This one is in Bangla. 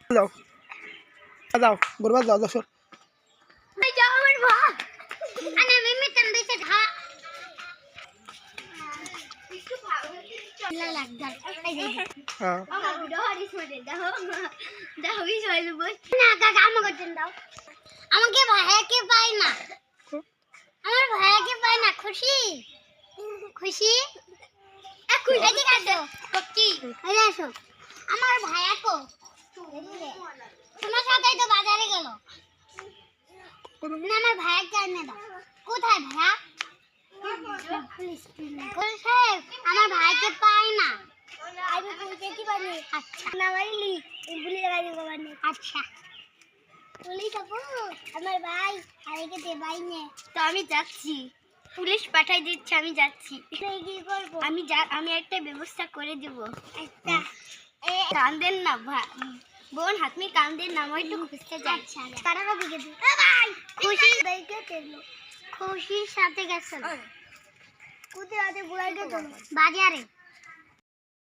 যাও যাও বরবাদ যাও দশর যাও আমার ভা আনা মিমি তন্দে সে ধা একটু ভালো চলা লাগদা এই যে হ্যাঁ আমার ভিডিও হারিস মতে দাও দাও বি চলে বল না কাকা আমাকে দেন দাও আমাকে ভাইয়াকে পাই না আমার ভাইয়াকে পাই না খুশি খুশি খুশি এদিকে আসো কচ্চি এদিকে আসো আমার ভাইয়া কো তোমার সাথেই তো বাজারে গেল না আমার ভাইয়াকে আনে দাও কোথায় ভাইয়া সাহেব আমার ভাইকে পাই না আমি বলতে কি পারি আচ্ছা না বলি বলি লাগাই দিব মানে আচ্ছা বলি যাবো আমার ভাই আরেকে দে ভাই নে তো আমি যাচ্ছি পুলিশ পাঠাই দিচ্ছে আমি যাচ্ছি কি করব আমি একটা ব্যবস্থা করে দেব একটা কান্দেন না বোন হাতমি কান্দেন না মই একটু খুঁজতে যাই আচ্ছা কারার দিকে দি ভাই খুশি দেখে চলো খুশির সাথে গেছে কোথায় আছে বুড়াইকে বাজারে